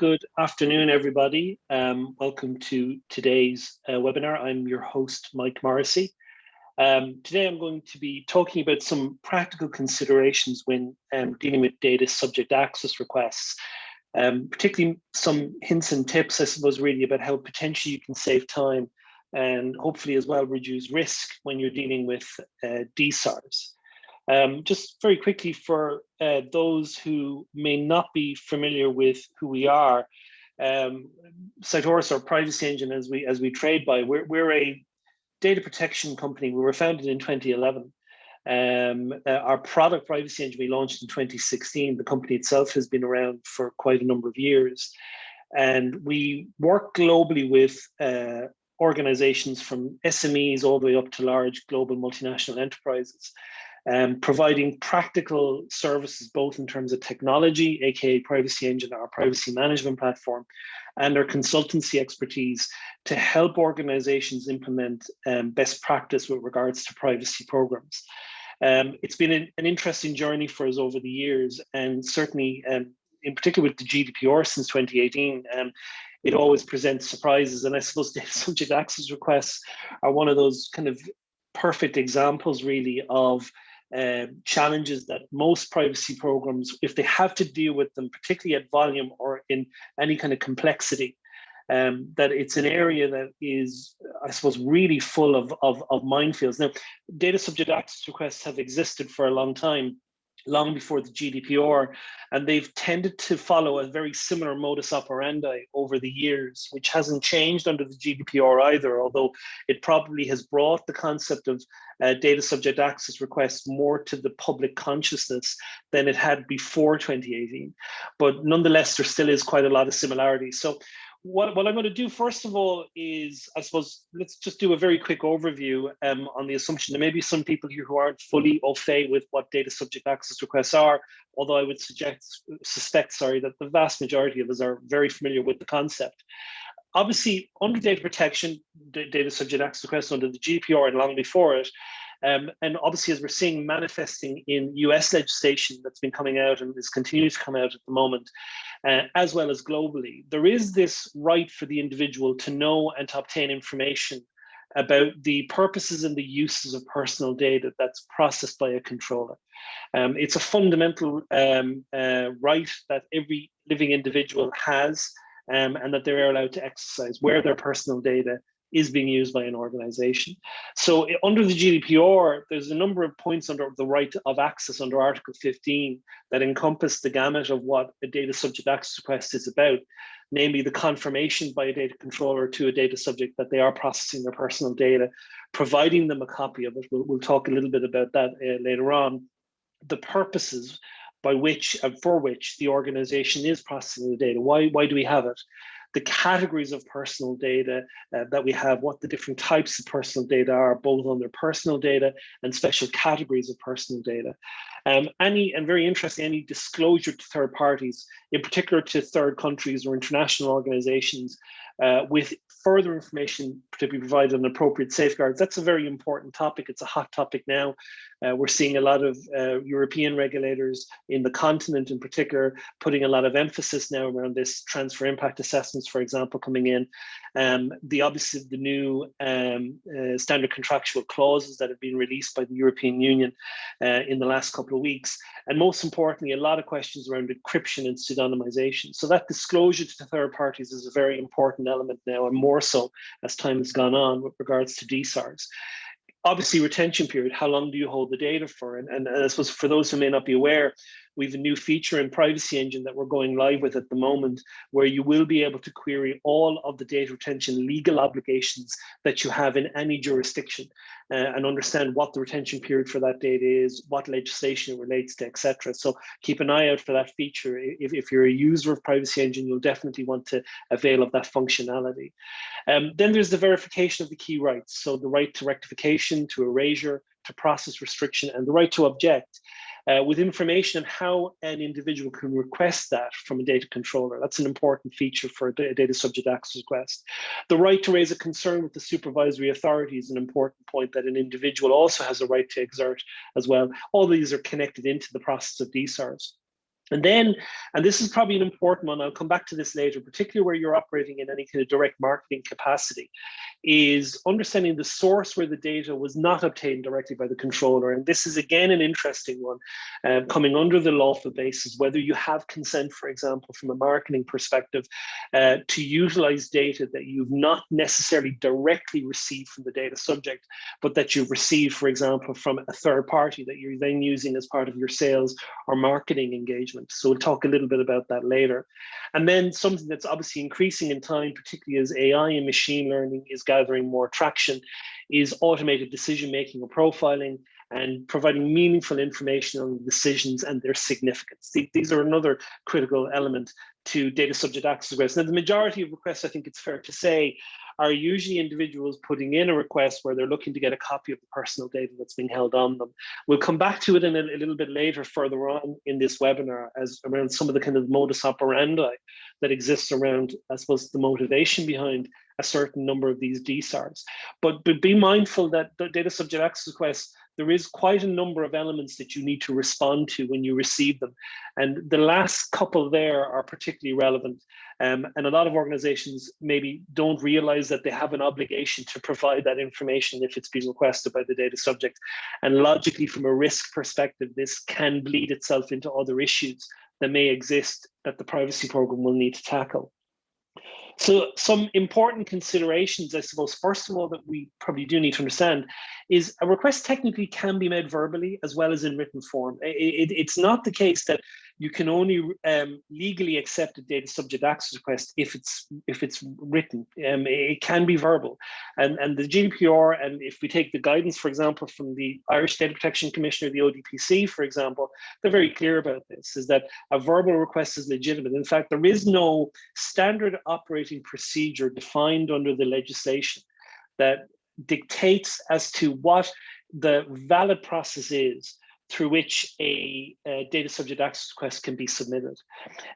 Good afternoon, everybody. Welcome to today's webinar. I'm your host, Mike Morrissey. Today I'm going to be talking about some practical considerations when dealing with data subject access requests, particularly some hints and tips, I suppose, really about how potentially you can save time and hopefully as well reduce risk when you're dealing with DSARs. Just very quickly for those who may not be familiar with who we are, Cytorus, or Privacy Engine as we trade by, we're a data protection company. We were founded in 2011. Our product Privacy Engine we launched in 2016. The company itself has been around for quite a number of years. And we work globally with organizations from SMEs all the way up to large global multinational enterprises. Providing practical services, both in terms of technology, aka Privacy Engine, our privacy management platform, and our consultancy expertise to help organizations implement best practice with regards to privacy programs. It's been an interesting journey for us over the years, and certainly in particular with the GDPR since 2018, it always presents surprises. And I suppose data subject access requests are one of those kind of perfect examples really of challenges that most privacy programs, if they have to deal with them, particularly at volume or in any kind of complexity, that it's an area that is, I suppose, really full of minefields. Now, data subject access requests have existed for a long time, long before the GDPR, and they've tended to follow a very similar modus operandi over the years, which hasn't changed under the GDPR either, although it probably has brought the concept of data subject access requests more to the public consciousness than it had before 2018. But nonetheless, there still is quite a lot of similarities. So what I'm going to do first of all is, I suppose, let's just do a very quick overview on the assumption that maybe some people here who aren't fully au fait with what data subject access requests are, although I would suspect that the vast majority of us are very familiar with the concept. Obviously, under data protection, data subject access requests under the GDPR and long before it, and obviously, as we're seeing manifesting in US legislation that's been coming out and is continuing to come out at the moment, as well as globally, there is this right for the individual to know and to obtain information about the purposes and the uses of personal data that's processed by a controller. It's a fundamental right that every living individual has, and that they're allowed to exercise where their personal data is being used by an organization. So under the GDPR, there's a number of points under the right of access under Article 15 that encompass the gamut of what a data subject access request is about, namely the confirmation by a data controller to a data subject that they are processing their personal data, providing them a copy of it. We'll talk a little bit about that later on. The purposes by which and for which the organization is processing the data. Why do we have it? The categories of personal data that we have, what the different types of personal data are, both on their personal data and special categories of personal data. And very interesting, any disclosure to third parties, in particular to third countries or international organizations, with further information to be provided on appropriate safeguards. That's a very important topic. It's a hot topic now. We're seeing a lot of European regulators in the continent in particular putting a lot of emphasis now around this transfer impact assessments, for example, coming in. Obviously the new standard contractual clauses that have been released by the European Union in the last couple of weeks. And most importantly, a lot of questions around encryption and pseudonymization. So that disclosure to third parties is a very important element now, and more so as time has gone on with regards to DSARs. Obviously, retention period, how long do you hold the data for? And I suppose for those who may not be aware, we have a new feature in Privacy Engine that we're going live with at the moment, where you will be able to query all of the data retention legal obligations that you have in any jurisdiction and understand what the retention period for that data is, what legislation it relates to, etc. So keep an eye out for that feature. If you're a user of Privacy Engine, you'll definitely want to avail of that functionality. Then there's the verification of the key rights. So the right to rectification, to erasure, to process restriction, and the right to object. With information on how an individual can request that from a data controller. That's an important feature for a data subject access request. The right to raise a concern with the supervisory authority is an important point that an individual also has a right to exert as well. All these are connected into the process of DSARs. And then, and this is probably an important one, I'll come back to this later, particularly where you're operating in any kind of direct marketing capacity, is understanding the source where the data was not obtained directly by the controller. And this is again an interesting one, coming under the lawful basis, whether you have consent, for example, from a marketing perspective, to utilize data that you've not necessarily directly received from the data subject, but that you've received, for example, from a third party that you're then using as part of your sales or marketing engagement. So we'll talk a little bit about that later. And then something that's obviously increasing in time, particularly as AI and machine learning is gathering more traction, is automated decision-making or profiling and providing meaningful information on decisions and their significance. These are another critical element to data subject access requests. Now, the majority of requests, I think it's fair to say, are usually individuals putting in a request where they're looking to get a copy of the personal data that's being held on them. We'll come back to it in a little bit later, further on in this webinar, as around some of the kind of modus operandi that exists around, I suppose, the motivation behind a certain number of these DSARs. But be mindful that the data subject access requests, there is quite a number of elements that you need to respond to when you receive them. And the last couple there are particularly relevant. And a lot of organizations maybe don't realize that they have an obligation to provide that information if it's being requested by the data subject. And logically, from a risk perspective, this can bleed itself into other issues that may exist that the privacy program will need to tackle. So some important considerations, I suppose, first of all, that we probably do need to understand is a request technically can be made verbally as well as in written form. It's not the case that you can only legally accept a data subject access request if it's written. It can be verbal. And the GDPR, and if we take the guidance, for example, from the Irish Data Protection Commissioner, the ODPC, for example, they're very clear about this, is that a verbal request is legitimate. In fact, there is no standard operating procedure defined under the legislation that dictates as to what the valid process is through which a data subject access request can be submitted.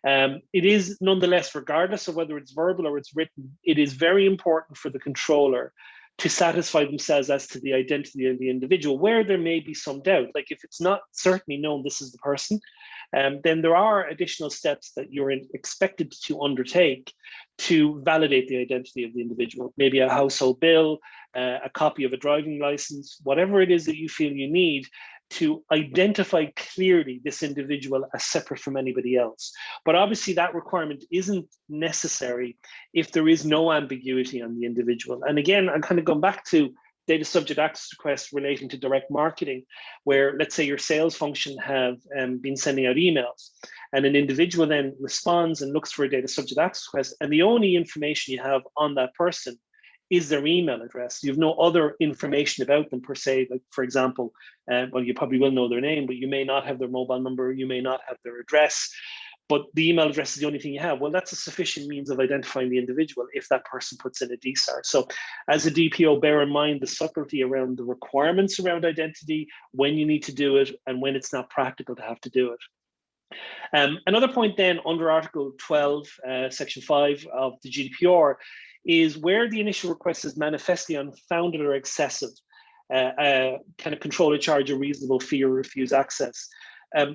It is nonetheless, regardless of whether it's verbal or it's written, it is very important for the controller to satisfy themselves as to the identity of the individual, where there may be some doubt. Like if it's not certainly known this is the person, then there are additional steps that you're expected to undertake to validate the identity of the individual. Maybe a household bill, a copy of a driving license, whatever it is that you feel you need to identify clearly this individual as separate from anybody else. But obviously that requirement isn't necessary if there is no ambiguity on the individual. And again, I'm kind of going back to data subject access requests relating to direct marketing, where let's say your sales function have been sending out emails, and an individual then responds and looks for a data subject access request, and the only information you have on that person is their email address. You have no other information about them per se, like for example, well, you probably will know their name, but you may not have their mobile number, you may not have their address, but the email address is the only thing you have. Well, that's a sufficient means of identifying the individual if that person puts in a DSAR. So as a DPO, bear in mind the subtlety around the requirements around identity, when you need to do it, and when it's not practical to have to do it. Another point then under Article 12, Section 5 of the GDPR is where the initial request is manifestly unfounded or excessive, can a controller charge a reasonable fee or refuse access?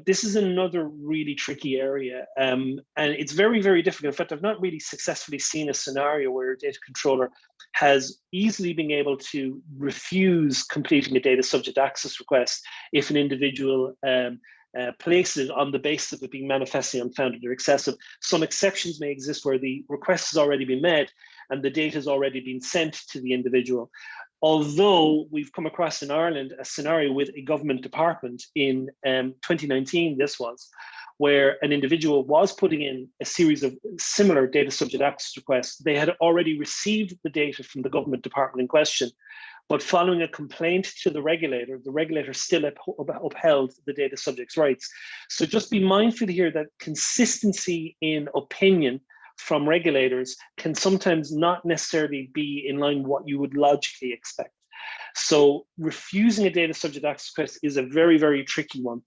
This is another really tricky area, and it's very, very difficult. In fact, I've not really successfully seen a scenario where a data controller has easily been able to refuse completing a data subject access request if an individual places it on the basis of it being manifestly unfounded or excessive. Some exceptions may exist where the request has already been made and the data has already been sent to the individual. Although we've come across in Ireland a scenario with a government department in 2019, this was, where an individual was putting in a series of similar data subject access requests. They had already received the data from the government department in question, but following a complaint to the regulator still upheld the data subject's rights. So just be mindful here that consistency in opinion from regulators can sometimes not necessarily be in line with what you would logically expect. So refusing a data subject access request is a very, very tricky one.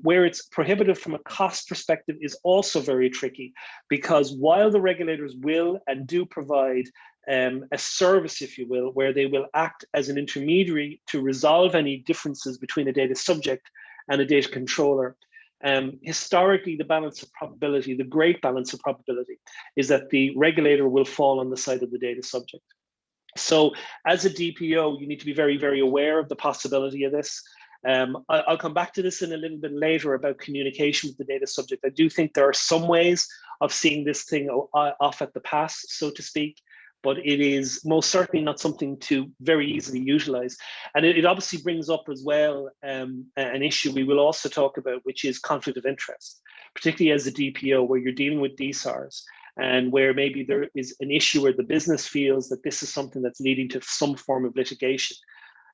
Where it's prohibitive from a cost perspective is also very tricky, because while the regulators will and do provide a service, if you will, where they will act as an intermediary to resolve any differences between a data subject and a data controller, Historically, the balance of probability, the great balance of probability, is that the regulator will fall on the side of the data subject. So as a DPO, you need to be very, very aware of the possibility of this. I'll come back to this in a little bit later about communication with the data subject. I do think there are some ways of seeing this thing off at the pass, so to speak, but it is most certainly not something to very easily utilize. And it obviously brings up as well an issue we will also talk about, which is conflict of interest, particularly as a DPO where you're dealing with DSARs and where maybe there is an issue where the business feels that this is something that's leading to some form of litigation.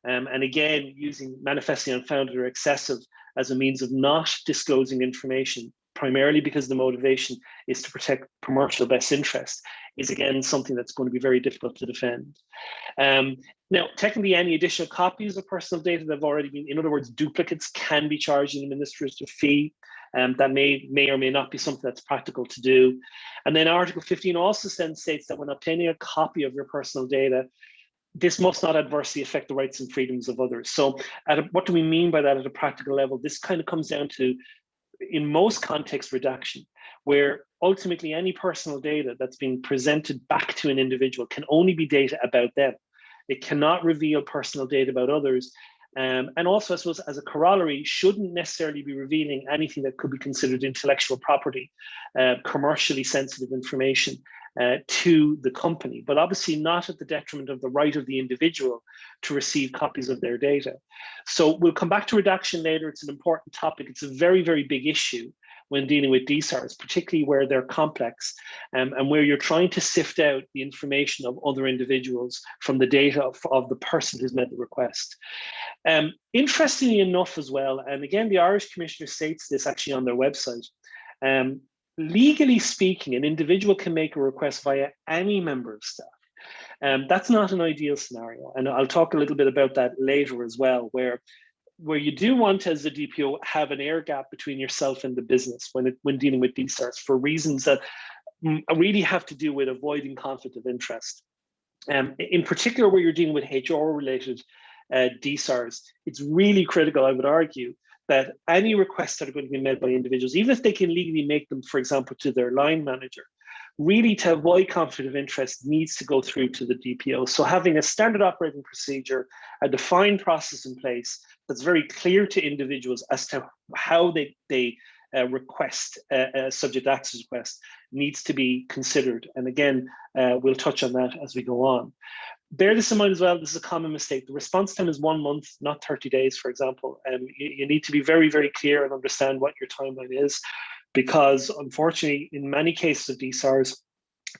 And again, using manifestly unfounded or excessive as a means of not disclosing information, primarily because the motivation is to protect commercial best interest, is again something that's going to be very difficult to defend. Now, technically, any additional copies of personal data that have already been, in other words, duplicates, can be charged an administrative fee. That may or may not be something that's practical to do. And then Article 15 also then states that when obtaining a copy of your personal data, this must not adversely affect the rights and freedoms of others. So what do we mean by that at a practical level? This kind of comes down to, in most contexts, redaction, where ultimately any personal data that's being presented back to an individual can only be data about them. It cannot reveal personal data about others. And also, I suppose, as a corollary, shouldn't necessarily be revealing anything that could be considered intellectual property, commercially sensitive information to the company, but obviously not at the detriment of the right of the individual to receive copies of their data. So we'll come back to redaction later. It's an important topic. It's a very, very big issue when dealing with DSARs, particularly where they're complex and where you're trying to sift out the information of other individuals from the data of the person who's made the request. Interestingly enough as well, and again, the Irish Commissioner states this actually on their website, legally speaking, an individual can make a request via any member of staff. That's not an ideal scenario. And I'll talk a little bit about that later as well, where you do want, as a DPO, have an air gap between yourself and the business when dealing with DSARs for reasons that really have to do with avoiding conflict of interest. In particular, where you're dealing with HR-related DSARs, it's really critical, I would argue, that any requests that are going to be made by individuals, even if they can legally make them, for example, to their line manager, really to avoid conflict of interest needs to go through to the DPO. So having a standard operating procedure, a defined process in place that's very clear to individuals as to how they request a subject access request needs to be considered. And again, we'll touch on that as we go on. Bear this in mind as well, this is a common mistake. The response time is 1 month, not 30 days, for example. And you need to be very, very clear and understand what your timeline is, because unfortunately, in many cases of DSARs,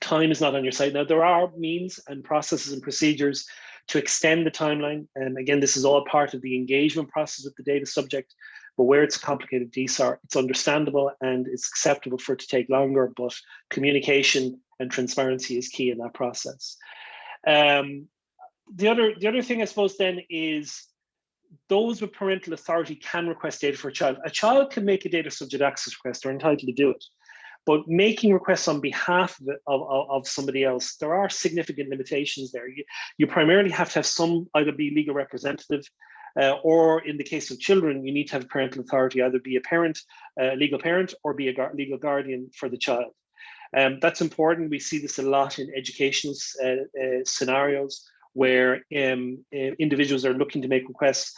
time is not on your side. Now, there are means and processes and procedures to extend the timeline. And again, this is all part of the engagement process with the data subject. But where it's a complicated DSAR, it's understandable and it's acceptable for it to take longer, but communication and transparency is key in that process. The other thing, I suppose, then is those with parental authority can request data for a child. A child can make a data subject access request, they're entitled to do it. But making requests on behalf of somebody else, there are significant limitations there. You primarily have to have either be legal representative, or in the case of children, you need to have parental authority, either be a parent, legal parent, or be a legal guardian for the child. That's important. We see this a lot in educational scenarios where individuals are looking to make requests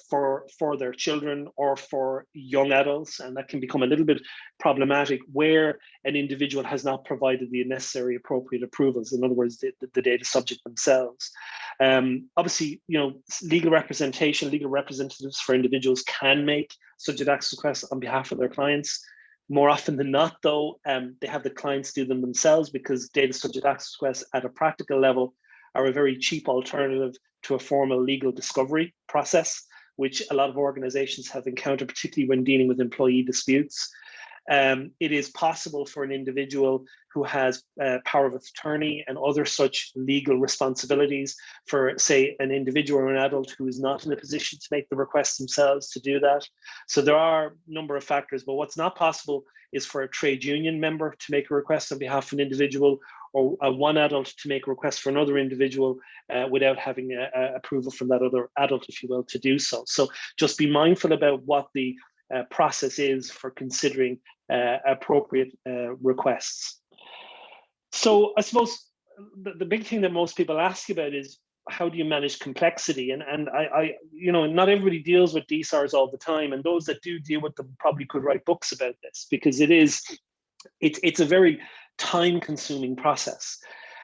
for their children or for young adults, and that can become a little bit problematic where an individual has not provided the necessary appropriate approvals. In other words, the data subject themselves. Obviously, legal representation, legal representatives for individuals can make subject access requests on behalf of their clients. More often than not, though, they have the clients do them themselves, because data subject access requests at a practical level are a very cheap alternative to a formal legal discovery process, which a lot of organizations have encountered, particularly when dealing with employee disputes. It is possible for an individual who has power of attorney and other such legal responsibilities for, say, an individual or an adult who is not in a position to make the request themselves to do that. So there are a number of factors, but what's not possible is for a trade union member to make a request on behalf of an individual, or one adult to make a request for another individual without having approval from that other adult, if you will, to do so. So just be mindful about what the process is for considering appropriate requests. So I suppose the big thing that most people ask about is, how do you manage complexity? And I not everybody deals with DSARs all the time, and those that do deal with them probably could write books about this, because it's a very time-consuming process.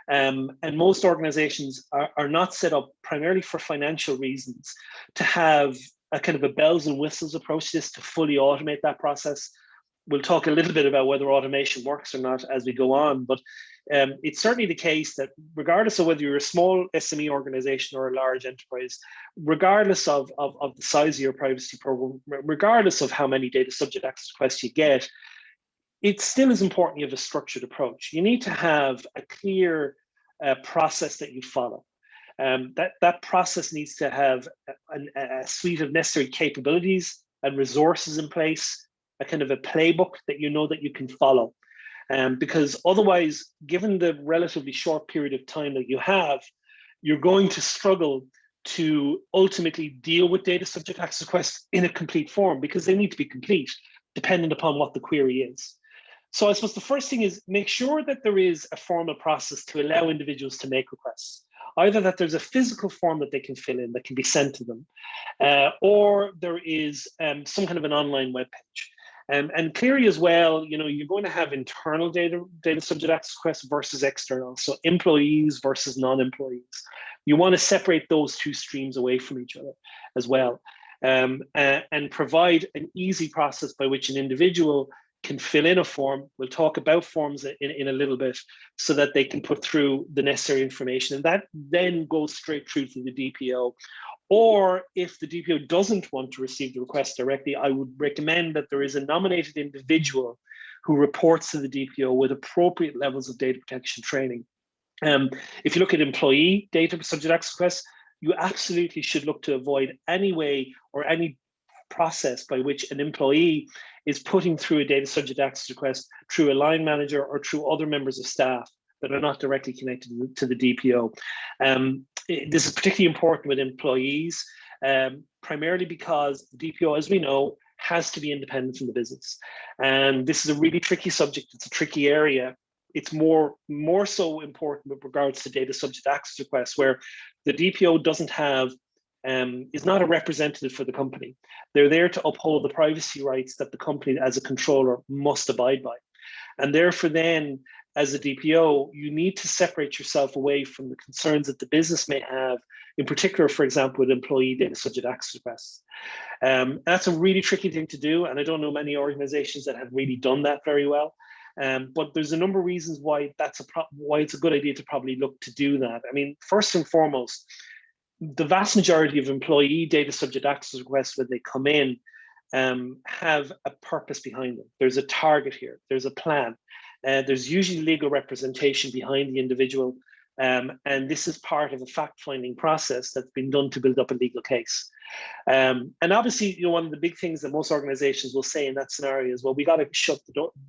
And most organizations are not set up primarily for financial reasons to have a kind of a bells and whistles approach to this, to fully automate that process. We'll talk a little bit about whether automation works or not as we go on, but it's certainly the case that regardless of whether you're a small SME organization or a large enterprise, regardless of the size of your privacy program, regardless of how many data subject access requests you get, it still is important you have a structured approach. You need to have a clear process that you follow. That process needs to have a suite of necessary capabilities and resources in place, a kind of a playbook that you know that you can follow. Because otherwise, given the relatively short period of time that you have, you're going to struggle to ultimately deal with data subject access requests in a complete form, because they need to be complete depending upon what the query is. So I suppose the first thing is make sure that there is a formal process to allow individuals to make requests. Either that there's a physical form that they can fill in that can be sent to them, or there is some kind of an online web page. And clearly as well, you're going to have internal data subject access requests versus external, so employees versus non-employees. You want to separate those two streams away from each other as well, and provide an easy process by which an individual can fill in a form. We'll talk about forms in a little bit, so that they can put through the necessary information, and that then goes straight through to the DPO. Or if the DPO doesn't want to receive the request directly, I would recommend that there is a nominated individual who reports to the DPO with appropriate levels of data protection training. If you look at employee data subject access requests, you absolutely should look to avoid any way or any process by which an employee is putting through a data subject access request through a line manager or through other members of staff that are not directly connected to the DPO. This is particularly important with employees, primarily because the DPO, as we know, has to be independent from the business. And this is a really tricky subject. It's a tricky area. It's more so important with regards to data subject access requests, where the DPO doesn't have is not a representative for the company. They're there to uphold the privacy rights that the company as a controller must abide by. And therefore then, as a DPO, you need to separate yourself away from the concerns that the business may have, in particular, for example, with employee data subject access requests. That's a really tricky thing to do, and I don't know many organizations that have really done that very well. But there's a number of reasons why why it's a good idea to probably look to do that. I mean, first and foremost, the vast majority of employee data subject access requests, when they come in, have a purpose behind them. There's a target here. There's a plan. There's usually legal representation behind the individual. And this is part of a fact-finding process that's been done to build up a legal case. And obviously, one of the big things that most organizations will say in that scenario is, well, we got to shut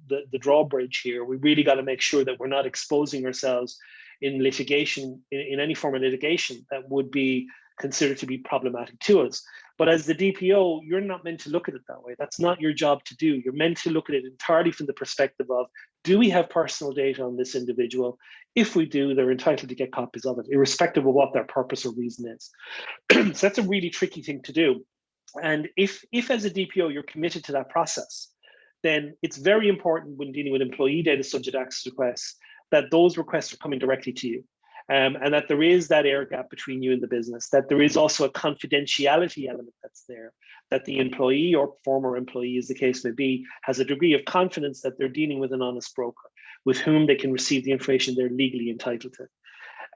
the drawbridge here. We really got to make sure that we're not exposing ourselves in litigation, in any form of litigation that would be considered to be problematic to us. But as the DPO, you're not meant to look at it that way. That's not your job to do. You're meant to look at it entirely from the perspective of, do we have personal data on this individual? If we do, they're entitled to get copies of it, irrespective of what their purpose or reason is. So that's a really tricky thing to do. And if as a DPO, you're committed to that process, then it's very important when dealing with employee data subject access requests that those requests are coming directly to you. And that there is that air gap between you and the business, that there is also a confidentiality element that's there, that the employee or former employee, as the case may be, has a degree of confidence that they're dealing with an honest broker with whom they can receive the information they're legally entitled to.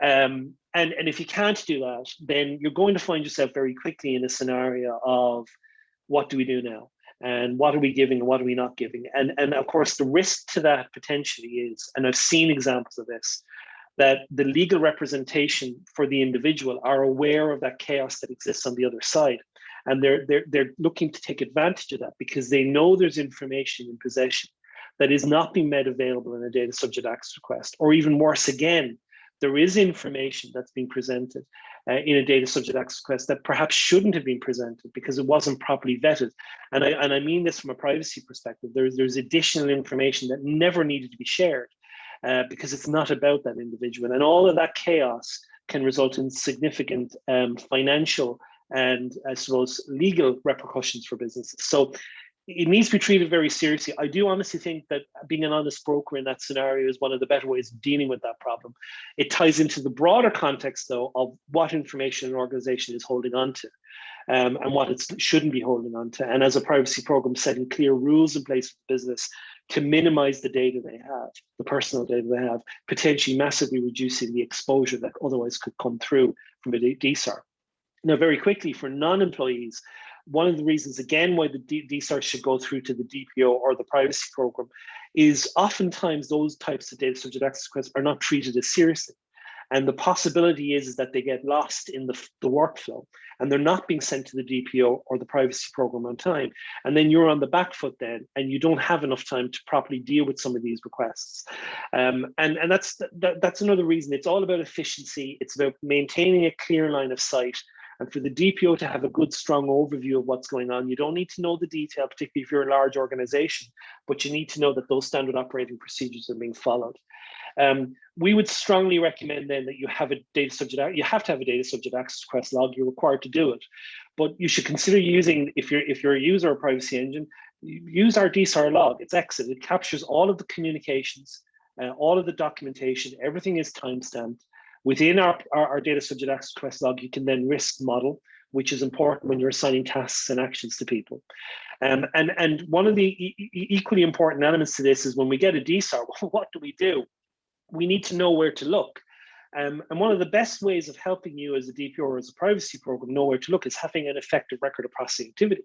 And if you can't do that, then you're going to find yourself very quickly in a scenario of, what do we do now? And what are we giving and what are we not giving? And of course, the risk to that potentially is, and I've seen examples of this, that the legal representation for the individual are aware of that chaos that exists on the other side. And they're looking to take advantage of that because they know there's information in possession that is not being made available in a data subject access request. Or even worse again, there is information that's being presented in a data subject access request that perhaps shouldn't have been presented because it wasn't properly vetted. And I mean this from a privacy perspective. There's additional information that never needed to be shared because it's not about that individual. And all of that chaos can result in significant financial and, I suppose, legal repercussions for businesses. So it needs to be treated very seriously. I do honestly think that being an honest broker in that scenario is one of the better ways of dealing with that problem. It ties into the broader context, though, of what information an organization is holding on to and what it shouldn't be holding on to. And as a privacy program, setting clear rules in place for the business to minimize the data they have, the personal data they have, potentially massively reducing the exposure that otherwise could come through from a DSAR. Now, very quickly, for non-employees, one of the reasons, again, why the DSAR should go through to the DPO or the privacy program is oftentimes those types of data subject access requests are not treated as seriously. And the possibility is that they get lost in the workflow and they're not being sent to the DPO or the privacy program on time. And then you're on the back foot then, and you don't have enough time to properly deal with some of these requests. And that's another reason. It's all about efficiency. It's about maintaining a clear line of sight. And for the DPO to have a good, strong overview of what's going on, you don't need to know the detail, particularly if you're a large organization, but you need to know that those standard operating procedures are being followed. We would strongly recommend then that you have a data subject, you have to have a data subject access request log, you're required to do it. But you should consider using, if you're a user of Privacy Engine, use our DSAR log. It's excellent. It captures all of the communications, all of the documentation, everything is timestamped. Within our data subject access request log, you can then risk model, which is important when you're assigning tasks and actions to people. And one of the equally important elements to this is when we get a DSAR, what do? We need to know where to look. And one of the best ways of helping you as a DPO or as a privacy program know where to look is having an effective record of processing activity.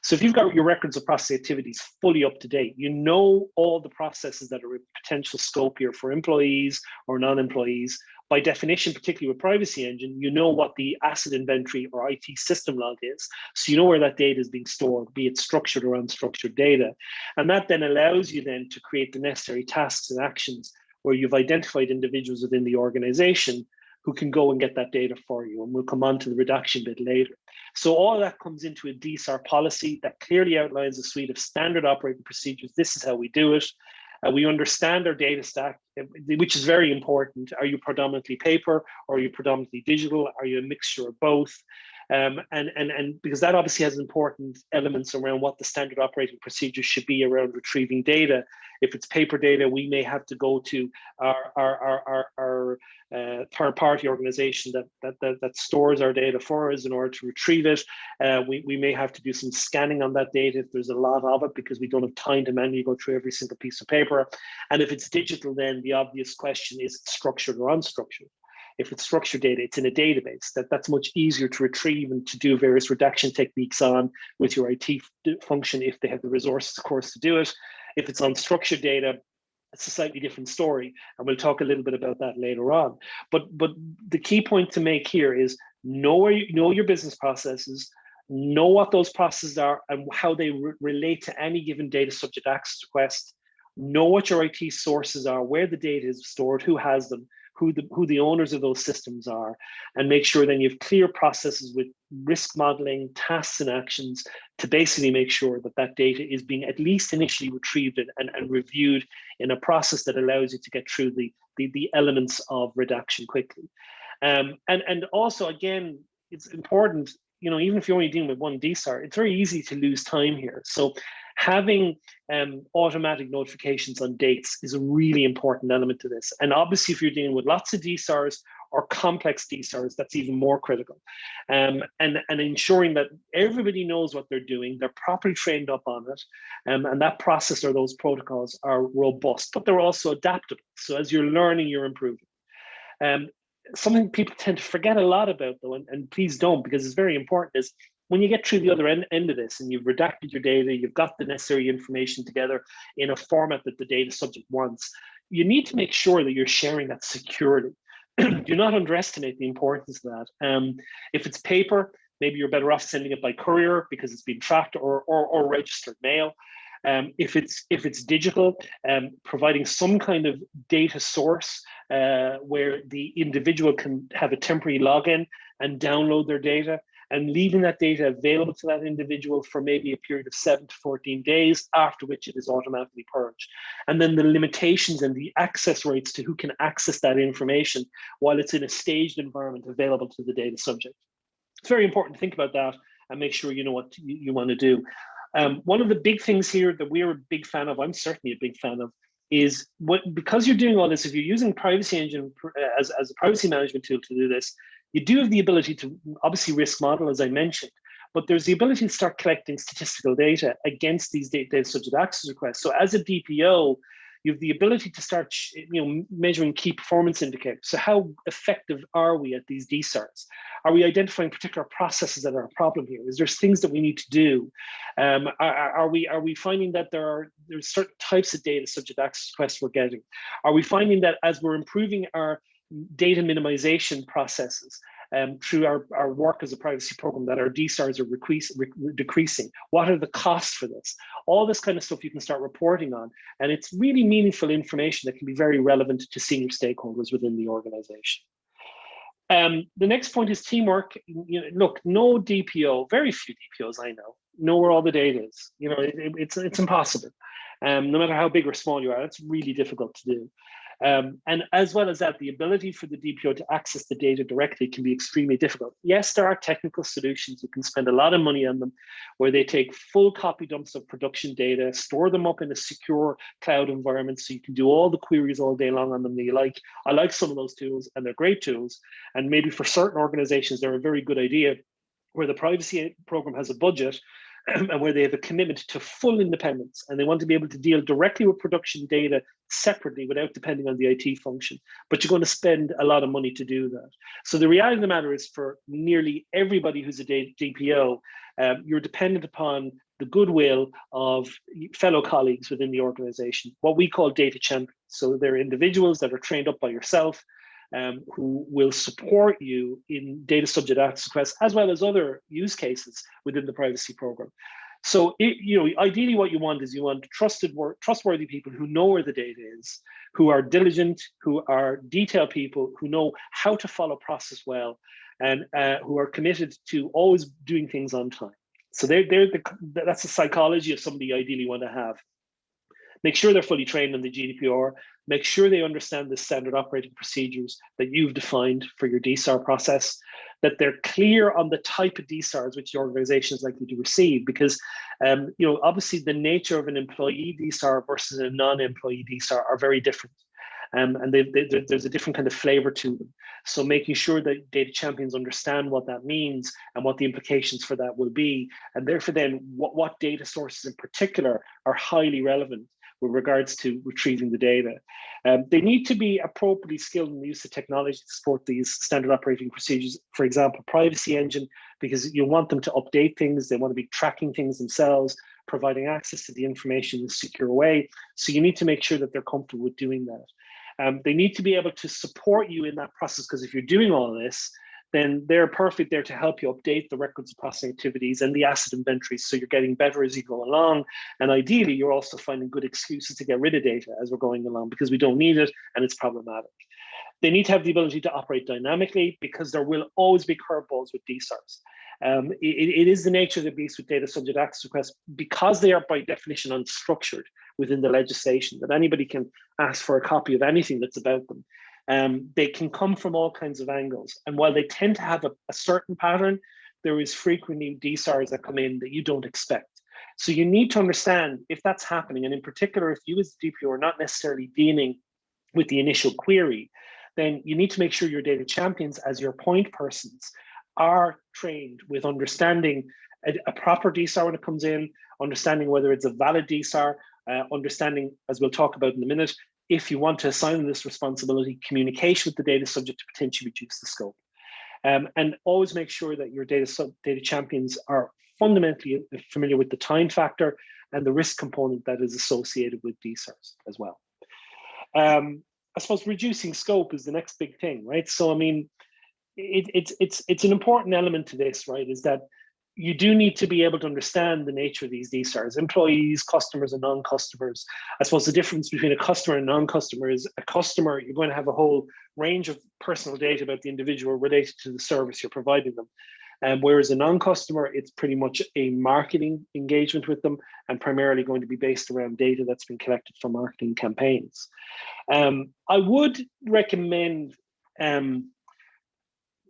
So if you've got your records of processing activities fully up to date, you know all the processes that are in potential scope here for employees or non-employees. By definition, particularly with Privacy Engine, you know what the asset inventory or IT system log is. So you know where that data is being stored, be it structured or unstructured data. And that then allows you then to create the necessary tasks and actions where you've identified individuals within the organization who can go and get that data for you. And we'll come on to the redaction bit later. So all of that comes into a DSAR policy that clearly outlines a suite of standard operating procedures. This is how we do it. We understand our data stack, which is very important. Are you predominantly paper or are you predominantly digital? Are you a mixture of both? And because that obviously has important elements around what the standard operating procedures should be around retrieving data. If it's paper data, we may have to go to our third-party organization that stores our data for us in order to retrieve it. We may have to do some scanning on that data if there's a lot of it, because we don't have time to manually go through every single piece of paper. And if it's digital, then the obvious question is, it's structured or unstructured. If it's structured data, it's in a database. That's much easier to retrieve and to do various redaction techniques on with your IT function if they have the resources, of course, to do it. If it's unstructured data, it's a slightly different story, and we'll talk a little bit about that later on. But the key point to make here is know your business processes, know what those processes are and how they relate to any given data subject access request. Know what your IT sources are, where the data is stored, who has them, who the owners of those systems are, and make sure then you have clear processes with risk modeling, tasks and actions to basically make sure that that data is being at least initially retrieved and reviewed in a process that allows you to get through the elements of redaction quickly. And also, again, it's important, even if you're only dealing with one DSAR, it's very easy to lose time here. So having automatic notifications on dates is a really important element to this. And obviously, if you're dealing with lots of DSARs or complex DSARs, that's even more critical. And ensuring that everybody knows what they're doing, they're properly trained up on it, and that process or those protocols are robust, but they're also adaptable. So as you're learning, you're improving. Something people tend to forget a lot about, though, and please don't, because it's very important, is when you get through the other end of this and you've redacted your data, you've got the necessary information together in a format that the data subject wants, you need to make sure that you're sharing that securely. Do not underestimate the importance of that. If it's paper, maybe you're better off sending it by courier because it's been tracked, or registered mail. If it's digital, providing some kind of data source where the individual can have a temporary login and download their data, and leaving that data available to that individual for maybe a period of 7 to 14 days, after which it is automatically purged. And then the limitations and the access rates to who can access that information while it's in a staged environment available to the data subject. It's very important to think about that and make sure you know what you want to do. One of the big things here that we're a big fan of, I'm certainly a big fan of, is because you're doing all this, if you're using Privacy Engine as a privacy management tool to do this, you do have the ability to obviously risk model, as I mentioned, but there's the ability to start collecting statistical data against these data subject access requests. So as a DPO, you have the ability to start measuring key performance indicators. So how effective are we at these DSARs? Are we identifying particular processes that are a problem here? Is there things that we need to do? Are we finding that there's certain types of data subject access requests we're getting? Are we finding that as we're improving our data minimization processes through our work as a privacy program, that our DSARs are decreasing? What are the costs for this? All this kind of stuff you can start reporting on, and it's really meaningful information that can be very relevant to senior stakeholders within the organization. The next point is teamwork. Look, no DPO, very few DPOs I know where all the data is. It's impossible. No matter how big or small you are, it's really difficult to do. And as well as that, the ability for the DPO to access the data directly can be extremely difficult. Yes, there are technical solutions. You can spend a lot of money on them, where they take full copy dumps of production data, store them up in a secure cloud environment, so you can do all the queries all day long on them that you like. I like some of those tools, and they're great tools. And maybe for certain organizations, they're a very good idea, where the privacy program has a budget and where they have a commitment to full independence, and they want to be able to deal directly with production data separately without depending on the IT function. But you're going to spend a lot of money to do that. So the reality of the matter is, for nearly everybody who's a DPO, you're dependent upon the goodwill of fellow colleagues within the organization, what we call data champions. So they're individuals that are trained up by yourself, who will support you in data subject access requests, as well as other use cases within the privacy program. So, ideally what you want is trustworthy people who know where the data is, who are diligent, who are detailed people, who know how to follow process well, and who are committed to always doing things on time. So that's the psychology of somebody you ideally want to have. Make sure they're fully trained on the GDPR. Make sure they understand the standard operating procedures that you've defined for your DSAR process, that they're clear on the type of DSARs which the organization is likely to receive, because obviously the nature of an employee DSAR versus a non-employee DSAR are very different. And there's a different kind of flavor to them. So making sure that data champions understand what that means and what the implications for that will be, and therefore then what data sources in particular are highly relevant with regards to retrieving the data. They need to be appropriately skilled in the use of technology to support these standard operating procedures. For example, Privacy Engine, because you want them to update things, they want to be tracking things themselves, providing access to the information in a secure way. So you need to make sure that they're comfortable with doing that. They need to be able to support you in that process, because if you're doing all this, then they're perfect there to help you update the records of processing activities and the asset inventories, so you're getting better as you go along. And ideally, you're also finding good excuses to get rid of data as we're going along, because we don't need it and it's problematic. They need to have the ability to operate dynamically, because there will always be curveballs with DSARs. It is the nature of the beast with data subject access requests, because they are by definition unstructured within the legislation, that anybody can ask for a copy of anything that's about them. They can come from all kinds of angles. And while they tend to have a certain pattern, there is frequently DSARs that come in that you don't expect. So you need to understand if that's happening. And in particular, if you as the DPO are not necessarily dealing with the initial query, then you need to make sure your data champions as your point persons are trained with understanding a proper DSAR when it comes in, understanding whether it's a valid DSAR, understanding, as we'll talk about in a minute, if you want to assign them this responsibility, communication with the data subject to potentially reduce the scope. And always make sure that your data champions are fundamentally familiar with the time factor and the risk component that is associated with DSARs as well. I suppose reducing scope is the next big thing, right? So, I mean, it's an important element to this, right? Is that you do need to be able to understand the nature of these DSARs, employees, customers, and non-customers. I suppose the difference between a customer and non-customer is a customer, you're going to have a whole range of personal data about the individual related to the service you're providing them. Whereas a non-customer, it's pretty much a marketing engagement with them and primarily going to be based around data that's been collected from marketing campaigns. I would recommend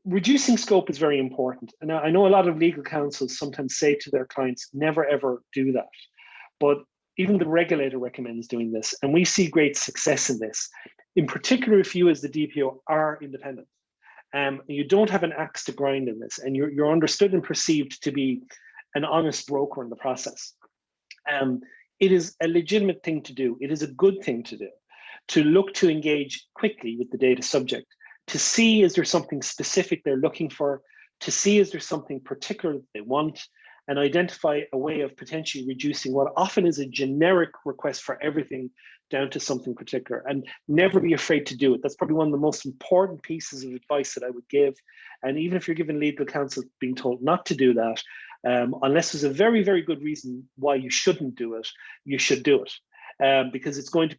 reducing scope is very important. And I know a lot of legal counsels sometimes say to their clients, never ever do that. But even the regulator recommends doing this. And we see great success in this. In particular, if you as the DPO are independent, you don't have an axe to grind in this, and you're understood and perceived to be an honest broker in the process. It is a legitimate thing to do. It is a good thing to do, to look to engage quickly with the data subject, to see is there something specific they're looking for, to see is there something particular that they want, and identify a way of potentially reducing what often is a generic request for everything down to something particular, and never be afraid to do it. That's probably one of the most important pieces of advice that I would give. And even if you're given legal counsel being told not to do that, unless there's a very, very good reason why you shouldn't do it, you should do it. Because it's going to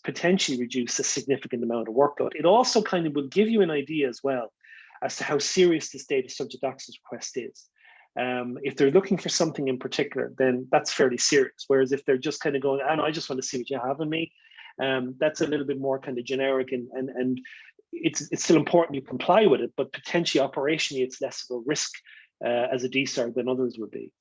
potentially reduce a significant amount of workload. It also kind of will give you an idea as well as to how serious this data subject access request is. If they're looking for something in particular, then that's fairly serious. Whereas if they're just kind of going, I just want to see what you have in me, that's a little bit more kind of generic, and it's still important you comply with it, but potentially operationally it's less of a risk as a DSAR than others would be.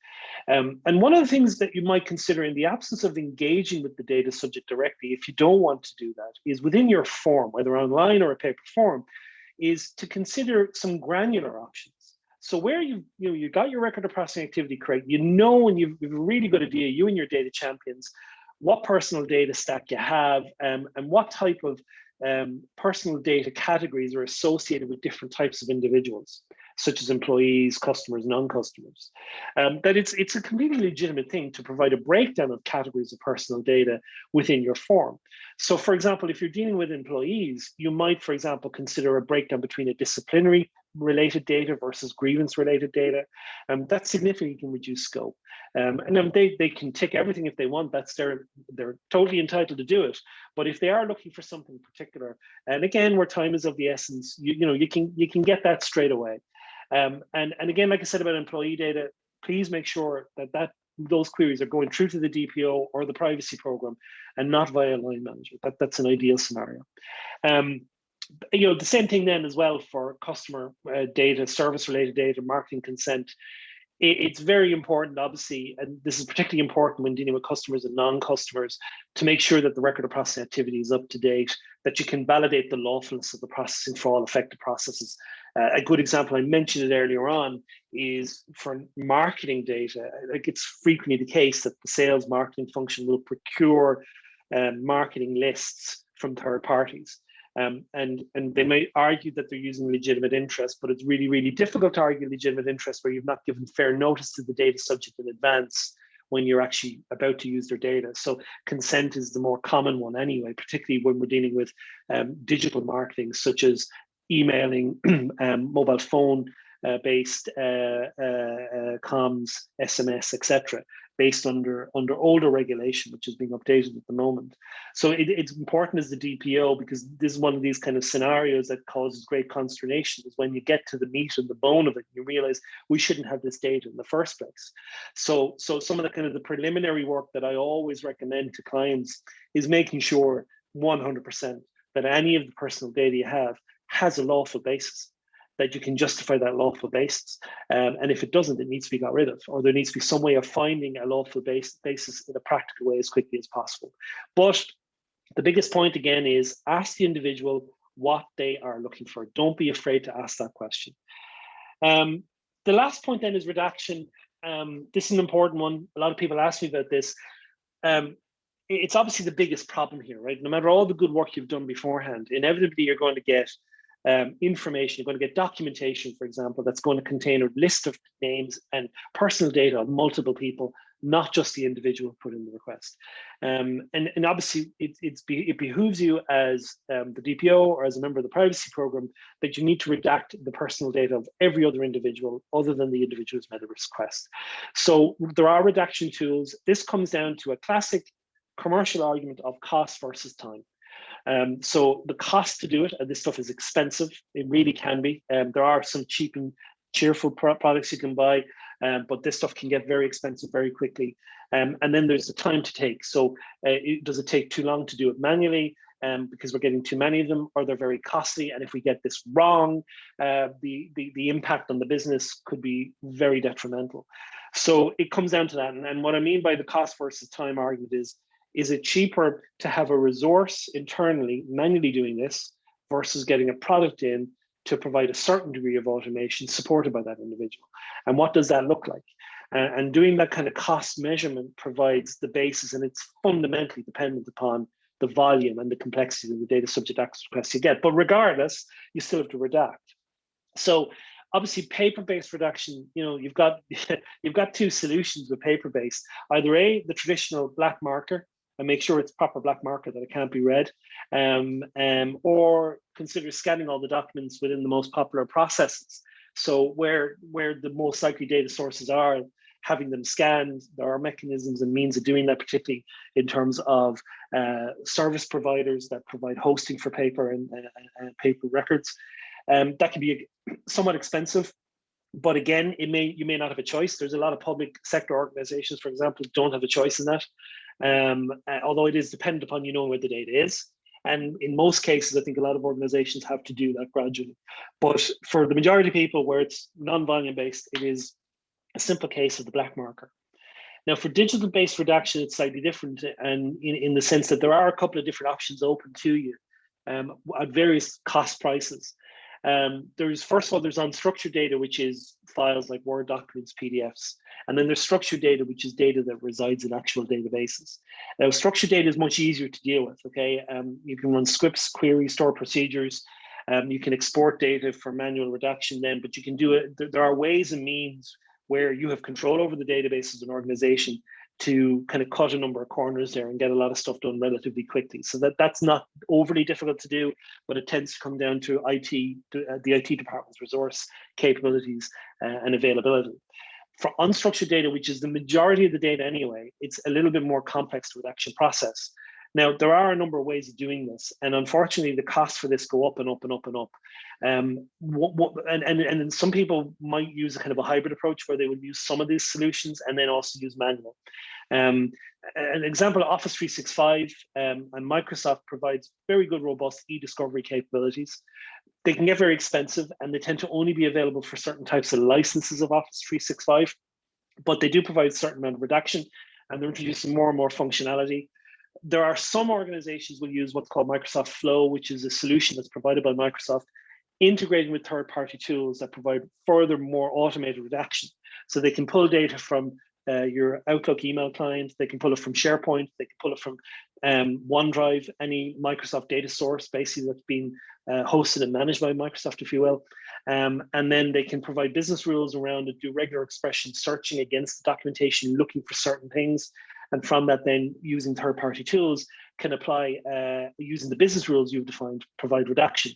And one of the things that you might consider in the absence of engaging with the data subject directly, if you don't want to do that, is within your form, whether online or a paper form, is to consider some granular options. So where you got your record of processing activity correct, and you've a really good idea, you and your data champions, what personal data stack you have, and what type of personal data categories are associated with different types of individuals, such as employees, customers, non-customers. That it's a completely legitimate thing to provide a breakdown of categories of personal data within your form. So for example, if you're dealing with employees, you might, for example, consider a breakdown between a disciplinary related data versus grievance related data. That significantly can reduce scope. And then they can tick everything if they want. They're totally entitled to do it. But if they are looking for something particular, and again, where time is of the essence, you can get that straight away. And again, like I said about employee data, please make sure that those queries are going through to the DPO or the privacy program and not via line manager. That's an ideal scenario. The same thing then as well for customer data, service-related data, marketing consent. It's very important, obviously, and this is particularly important when dealing with customers and non-customers, to make sure that the record of processing activity is up to date, that you can validate the lawfulness of the processing for all affected processes. A good example, I mentioned it earlier on, is for marketing data. Like, it's frequently the case that the sales marketing function will procure marketing lists from third parties. And they may argue that they're using legitimate interest, but it's really, really difficult to argue legitimate interest where you've not given fair notice to the data subject in advance when you're actually about to use their data. So consent is the more common one anyway, particularly when we're dealing with digital marketing, such as emailing, mobile phone based comms, SMS, etc., based under older regulation, which is being updated at the moment. So it's important as the DPO, because this is one of these kind of scenarios that causes great consternation, is when you get to the meat and the bone of it, you realize we shouldn't have this data in the first place. So some of the kind of the preliminary work that I always recommend to clients is making sure 100% that any of the personal data you have has a lawful basis, that you can justify that lawful basis. And if it doesn't, it needs to be got rid of, or there needs to be some way of finding a lawful basis in a practical way as quickly as possible. But the biggest point again is ask the individual what they are looking for. Don't be afraid to ask that question. The last point then is redaction. This is an important one. A lot of people ask me about this. It's obviously the biggest problem here, right? No matter all the good work you've done beforehand, inevitably you're going to get information, you're going to get documentation, for example, that's going to contain a list of names and personal data of multiple people not just the individual put in the request. And obviously, it behooves you as the DPO or as a member of the privacy program that you need to redact the personal data of every other individual other than the individual who's made the request. So there are redaction tools. This comes down to a classic commercial argument of cost versus time. So the cost to do it, and this stuff is expensive, it really can be. There are some cheap and cheerful products you can buy, but this stuff can get very expensive very quickly. And then there's the time to take. So does it take too long to do it manually because we're getting too many of them, or they're very costly? And if we get this wrong, the impact on the business could be very detrimental. So it comes down to that. And what I mean by the cost versus time argument is it cheaper to have a resource internally manually doing this versus getting a product in to provide a certain degree of automation supported by that individual? And what does that look like? And doing that kind of cost measurement provides the basis, and it's fundamentally dependent upon the volume and the complexity of the data subject access requests you get. But regardless, you still have to redact. So obviously, paper-based redaction, you've got two solutions with paper-based. Either the traditional black marker, and make sure it's proper black marker that it can't be read, or consider scanning all the documents within the most popular processes. So where the most likely data sources are, having them scanned. There are mechanisms and means of doing that, particularly in terms of service providers that provide hosting for paper and paper records. That can be somewhat expensive. But again, you may not have a choice. There's a lot of public sector organizations, for example, don't have a choice in that. Although it is dependent upon where the data is. And in most cases, I think a lot of organizations have to do that gradually. But for the majority of people where it's non-volume based, it is a simple case of the black marker. Now, for digital-based redaction, it's slightly different, and in the sense that there are a couple of different options open to you at various cost prices. First of all, there's unstructured data, which is files like Word documents, PDFs. And then there's structured data, which is data that resides in actual databases. Now, structured data is much easier to deal with, okay? You can run scripts, queries, store procedures. You can export data for manual redaction then, but you can do it. There are ways and means where you have control over the database as an organization to kind of cut a number of corners there and get a lot of stuff done relatively quickly. So that's not overly difficult to do, but it tends to come down to the IT department's resource capabilities and availability. For unstructured data, which is the majority of the data anyway, it's a little bit more complex to redaction process. Now, there are a number of ways of doing this, and unfortunately, the costs for this go up and up and up and up. And some people might use a kind of a hybrid approach where they would use some of these solutions and then also use manual. An example, Office 365 and Microsoft provides very good, robust e-discovery capabilities. They can get very expensive, and they tend to only be available for certain types of licenses of Office 365, but they do provide a certain amount of redaction, and they're introducing more and more functionality. There are some organizations will use what's called Microsoft Flow, which is a solution that's provided by Microsoft, integrating with third-party tools that provide further, more automated redaction. So they can pull data from your Outlook email client, they can pull it from SharePoint, they can pull it from OneDrive, any Microsoft data source, basically that's been hosted and managed by Microsoft, if you will. And then they can provide business rules around it, do regular expression searching against the documentation, looking for certain things. And from that, then using third-party tools can apply, using the business rules you've defined, provide redaction.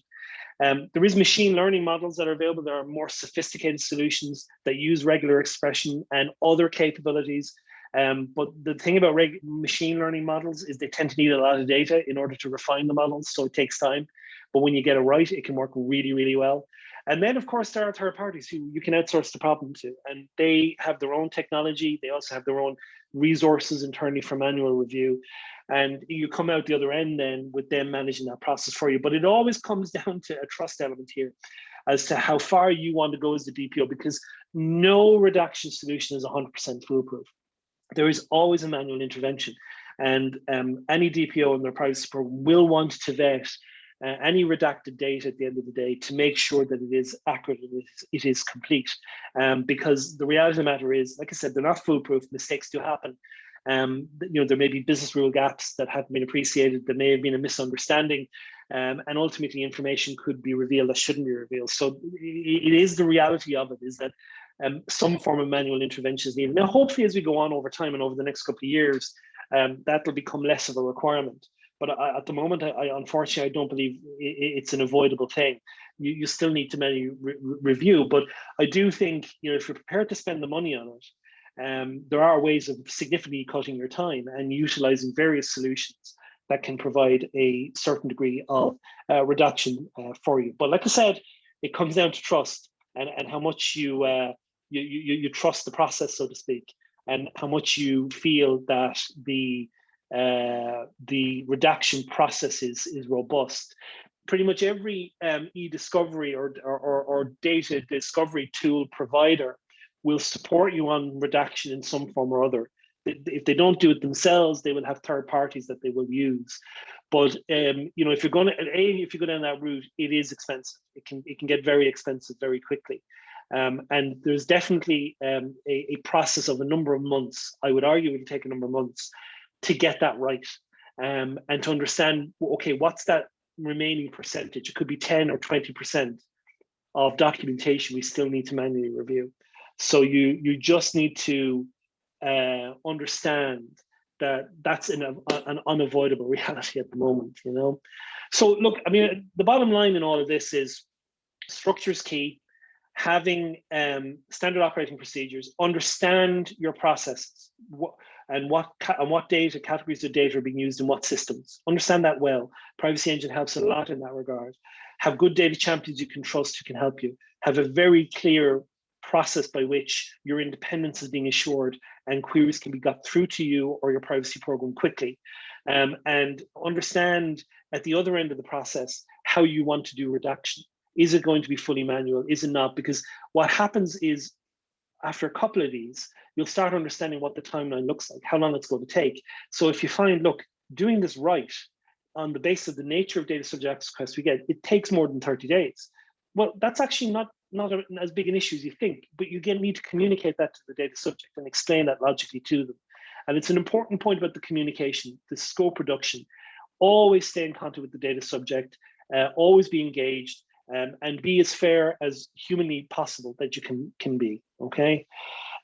There is machine learning models that are available. There are more sophisticated solutions that use regular expression and other capabilities. But the thing about machine learning models is they tend to need a lot of data in order to refine the models, so it takes time. But when you get it right, it can work really, really well. And then, of course, there are third parties who you can outsource the problem to, and they have their own technology. They also have their own resources internally for manual review. And you come out the other end then with them managing that process for you. But it always comes down to a trust element here as to how far you want to go as the DPO, because no redaction solution is 100% foolproof. There is always a manual intervention. And any DPO in their privacy program will want to vet any redacted data at the end of the day to make sure that it is accurate and it is complete. Because the reality of the matter is, like I said, they're not foolproof. Mistakes do happen. There may be business rule gaps that haven't been appreciated. There may have been a misunderstanding, and ultimately information could be revealed that shouldn't be revealed. So it is the reality of it is that some form of manual intervention is needed. Now, hopefully, as we go on over time and over the next couple of years, that will become less of a requirement. But at the moment, I unfortunately, I don't believe it's an avoidable thing. You still need to manually review. But I do think, if you're prepared to spend the money on it, there are ways of significantly cutting your time and utilizing various solutions that can provide a certain degree of reduction for you. But like I said, it comes down to trust and how much you trust the process, so to speak, and how much you feel that the redaction process is robust. Pretty much every e-discovery or data discovery tool provider will support you on redaction in some form or other. If they don't do it themselves, they will have third parties that they will use. But if you're going to if you go down that route, it is expensive. It can get very expensive very quickly. And there's definitely a process of a number of months. I would argue it would take a number of months to get that right, and to understand, okay, what's that remaining percentage? It could be 10 or 20% of documentation we still need to manually review. So you just need to understand that that's an unavoidable reality at the moment, So look, I mean, the bottom line in all of this is structure is key. Having standard operating procedures, understand your processes, what data, categories of data are being used in what systems. Understand that well. Privacy Engine helps a lot in that regard. Have good data champions you can trust who can help you. Have a very clear process by which your independence is being assured and queries can be got through to you or your privacy program quickly. And understand at the other end of the process how you want to do redaction. Is it going to be fully manual? Is it not? Because what happens is after a couple of these, you'll start understanding what the timeline looks like, how long it's going to take. So if you find, look, doing this right on the basis of the nature of data subject access requests we get, it takes more than 30 days. Well, that's actually not as big an issue as you think, but you need to communicate that to the data subject and explain that logically to them. And it's an important point about the communication, the scope reduction. Always stay in contact with the data subject, always be engaged, and be as fair as humanly possible that you can be. Okay.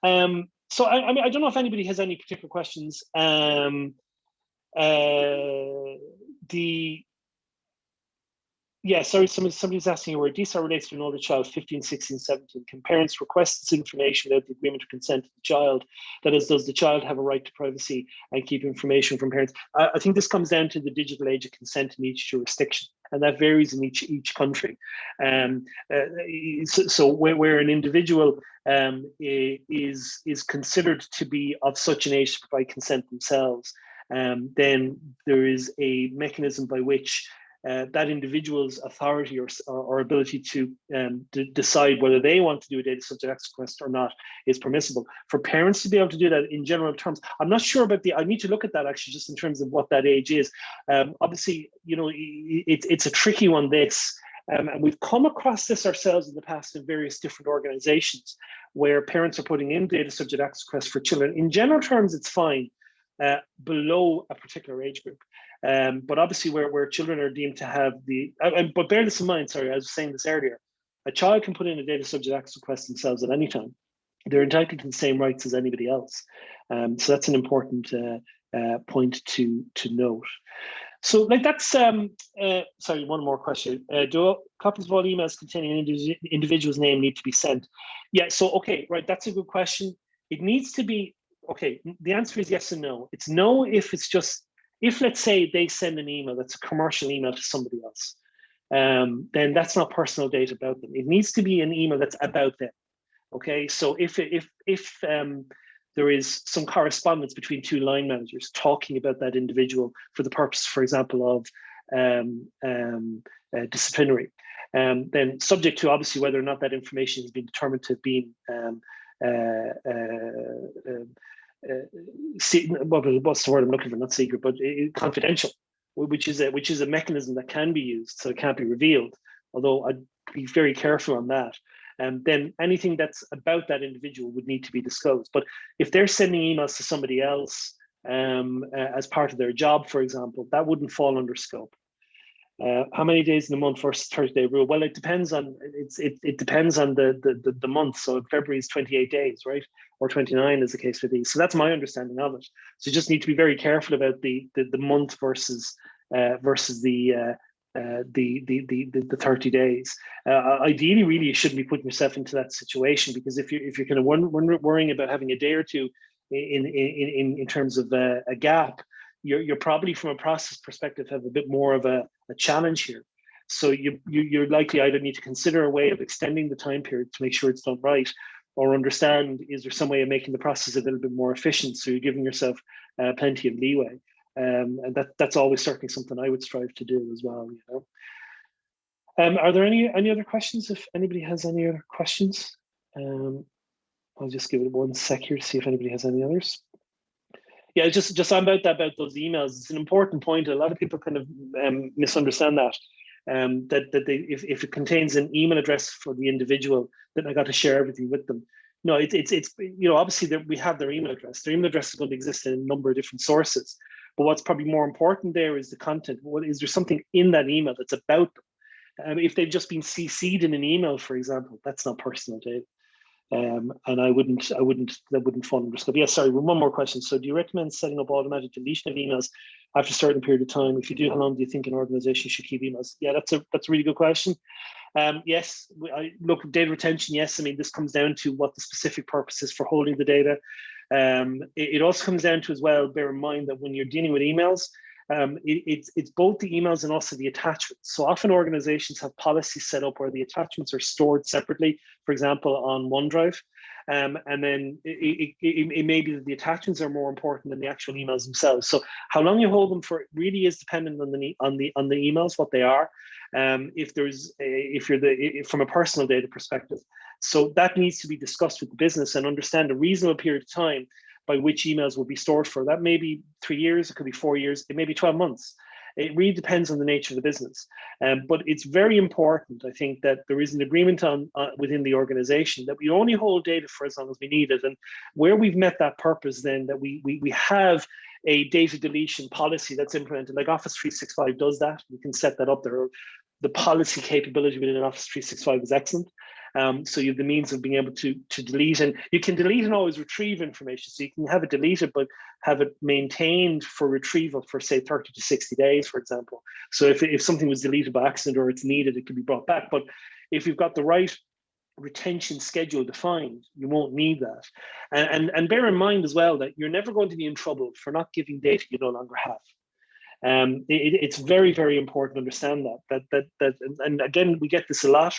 So I mean, I don't know if anybody has any particular questions. Yeah, sorry, somebody's asking where DSAR relates to an older child, 15, 16, 17. Can parents request this information without the agreement or consent of the child? That is, does the child have a right to privacy and keep information from parents? I think this comes down to the digital age of consent in each jurisdiction, and that varies in each country. So where an individual is considered to be of such an age to provide consent themselves, then there is a mechanism by which that individual's authority or ability to decide whether they want to do a data subject access request or not is permissible. For parents to be able to do that in general terms, I'm not sure about I need to look at that actually just in terms of what that age is. Obviously, it's a tricky one, this. And we've come across this ourselves in the past in various different organizations where parents are putting in data subject access requests for children. In general terms, it's fine below a particular age group. But obviously where children are deemed to have but bear this in mind, sorry, I was saying this earlier, a child can put in a data subject access request themselves at any time. They're entitled to the same rights as anybody else. So that's an important point to note. So like that's, sorry, one more question. Do copies of all emails containing an individual's name need to be sent? Yeah, so, okay, right, that's a good question. It needs to be, okay, the answer is yes and no. It's no if it's just, if let's say they send an email that's a commercial email to somebody else, then that's not personal data about them. It needs to be an email that's about them. Okay, so if there is some correspondence between two line managers talking about that individual for the purpose, for example, of disciplinary, then subject to obviously whether or not that information has been determined to have been what's the word I'm looking for? Not secret, but confidential, which is a mechanism that can be used, so it can't be revealed. Although I'd be very careful on that. And then anything that's about that individual would need to be disclosed. But if they're sending emails to somebody else as part of their job, for example, that wouldn't fall under scope. How many days in a month versus 30-day rule? Well, it depends on it depends on the month. So February is 28 days, right, or 29 is the case for these. So that's my understanding of it. So you just need to be very careful about the month versus the 30 days. Ideally, really, you shouldn't be putting yourself into that situation, because if you're kind of worrying about having a day or two in terms of a gap, you're probably, from a process perspective, have a bit more of a challenge here. So you're likely either need to consider a way of extending the time period to make sure it's done right, or understand, is there some way of making the process a little bit more efficient, so you're giving yourself plenty of leeway. And that's always certainly something I would strive to do as well. Are there any other questions? If anybody has any other questions, I'll just give it 1 sec here to see if anybody has any others. Yeah, just about those emails. It's an important point. A lot of people kind of misunderstand that. If it contains an email address for the individual, then I got to share everything with them. No, it's obviously we have their email address. Their email address is going to exist in a number of different sources. But what's probably more important there is the content. Is there something in that email that's about them? If they've just been CC'd in an email, for example, that's not personal data. And that wouldn't fall under scope. Yes, sorry, one more question. So do you recommend setting up automatic deletion of emails after a certain period of time? If you do, how long do you think an organization should keep emails? Yeah, that's a really good question. Yes, look, data retention, yes. I mean, this comes down to what the specific purpose is for holding the data. It also comes down to, as well, bear in mind that when you're dealing with emails, it's both the emails and also the attachments. So often organizations have policies set up where the attachments are stored separately, for example, on OneDrive. And then it may be that the attachments are more important than the actual emails themselves. So how long you hold them for really is dependent on the emails, what they are. From a personal data perspective. So that needs to be discussed with the business and understand a reasonable period of time by which emails will be stored for. That may be 3 years, it could be 4 years, it may be 12 months. It really depends on the nature of the business. But it's very important, I think, that there is an agreement within the organization that we only hold data for as long as we need it. And where we've met that purpose, then that we have a data deletion policy that's implemented, like Office 365 does that. We can set that up there. The policy capability within Office 365 is excellent. So you have the means of being able to delete, and you can delete and always retrieve information. So you can have it deleted, but have it maintained for retrieval for, say, 30 to 60 days, for example. So if something was deleted by accident or it's needed, it can be brought back. But if you've got the right retention schedule defined, you won't need that. And bear in mind as well that you're never going to be in trouble for not giving data you no longer have. It's very, very important to understand that. And again, we get this a lot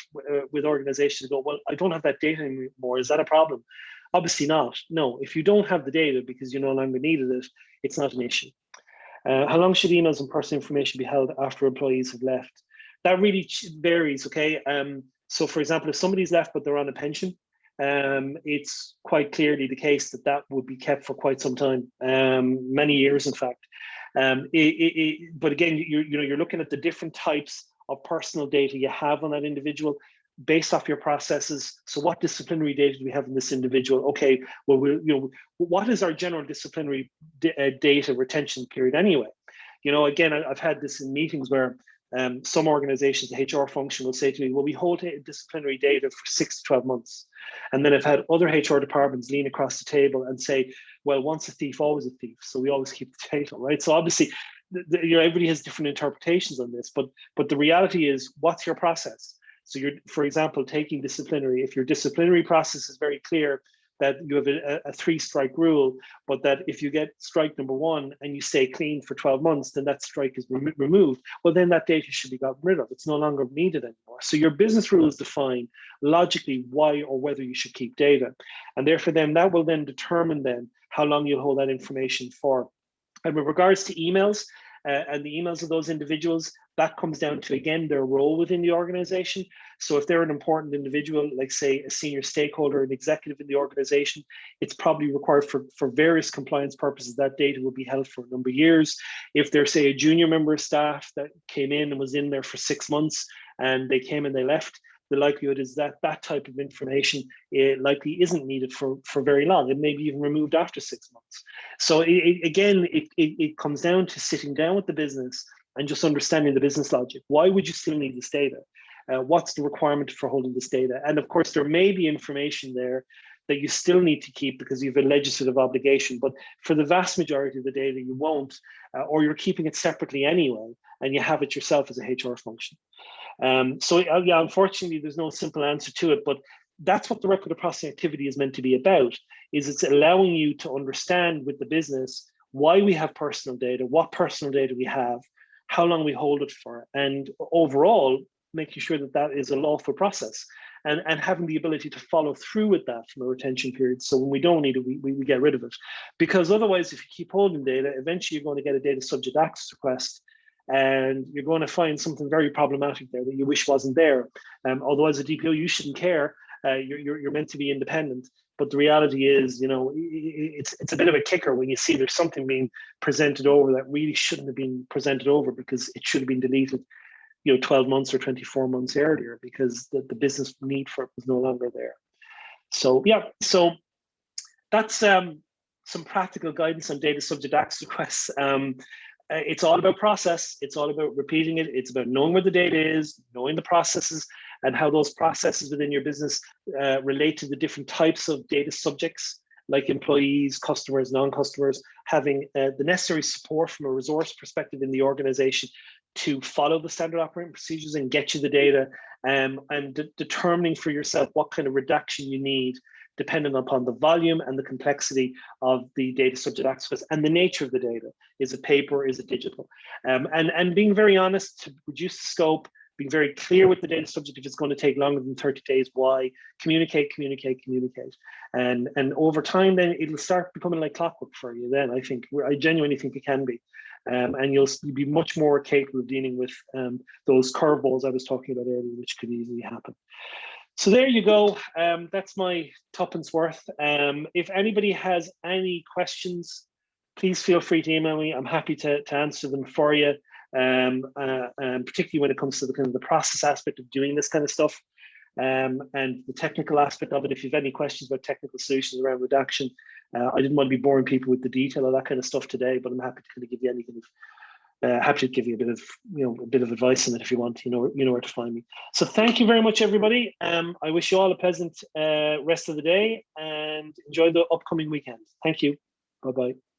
with organizations go, well, I don't have that data anymore. Is that a problem? Obviously not. No, if you don't have the data because you no longer needed it, it's not an issue. How long should emails and personal information be held after employees have left? That really varies, okay? So for example, if somebody's left but they're on a pension, it's quite clearly the case that would be kept for quite some time, many years, in fact. But again, you're looking at the different types of personal data you have on that individual based off your processes. So what disciplinary data do we have in this individual? Okay, well, what is our general disciplinary data retention period anyway? Again, I've had this in meetings where some organizations, the HR function will say to me, well, we hold disciplinary data for 6 to 12 months. And then I've had other HR departments lean across the table and say, well, once a thief, always a thief. So we always keep the data, right? So obviously, everybody has different interpretations on this, but the reality is, what's your process? So you're, for example, taking disciplinary, if your disciplinary process is very clear that you have a 3-strike rule, but that if you get strike number 1 and you stay clean for 12 months, then that strike is removed. Well, then that data should be gotten rid of. It's no longer needed anymore. So your business rules define logically why or whether you should keep data. And therefore then that will then determine then how long you'll hold that information for. And with regards to emails, and the emails of those individuals, that comes down to, again, their role within the organization. So if they're an important individual, like say a senior stakeholder, an executive in the organization, it's probably required for various compliance purposes that data will be held for a number of years. If they're, say, a junior member of staff that came in and was in there for 6 months and they came and they left, the likelihood is that that type of information likely isn't needed for very long. It may be even removed after 6 months. So it comes down to sitting down with the business and just understanding the business logic. Why would you still need this data? What's the requirement for holding this data? And of course, there may be information there that you still need to keep because you have a legislative obligation, but for the vast majority of the data, you won't, or you're keeping it separately anyway, and you have it yourself as a HR function. Yeah, unfortunately, there's no simple answer to it, but that's what the record of processing activity is meant to be about, is it's allowing you to understand with the business why we have personal data, what personal data we have, how long we hold it for, and overall, making sure that that is a lawful process, and having the ability to follow through with that from a retention period. So when we don't need it, we get rid of it. Because otherwise, if you keep holding data, eventually you're going to get a data subject access request, and you're going to find something very problematic there that you wish wasn't there. Although as a DPO, you shouldn't care. You're meant to be independent. But the reality is, it's a bit of a kicker when you see there's something being presented over that really shouldn't have been presented over, because it should have been deleted 12 months or 24 months earlier, because the business need for it was no longer there. So yeah, so that's some practical guidance on data subject access requests. It's all about process. It's all about repeating it. It's about knowing where the data is, knowing the processes, and how those processes within your business relate to the different types of data subjects, like employees, customers, non-customers, having the necessary support from a resource perspective in the organization to follow the standard operating procedures and get you the data, and determining for yourself what kind of redaction you need, depending upon the volume and the complexity of the data subject access and the nature of the data. Is it paper? Is it digital? And being very honest to reduce the scope, being very clear with the data subject. If it's going to take longer than 30 days, why? Communicate. And over time, then it'll start becoming like clockwork for you. Then I genuinely think it can be. And you'll be much more capable of dealing with those curveballs I was talking about earlier, which could easily happen. So there you go. That's my tuppence worth. If anybody has any questions, please feel free to email me. I'm happy to answer them for you, particularly when it comes to the kind of the process aspect of doing this kind of stuff, and the technical aspect of it. If you have any questions about technical solutions around redaction, I didn't want to be boring people with the detail of that kind of stuff today, but I'm happy to kind of give you any kind of happy to give you a bit of advice on it if you want. You know where to find me. So thank you very much, everybody. I wish you all a pleasant rest of the day, and enjoy the upcoming weekend. Thank you. Bye-bye.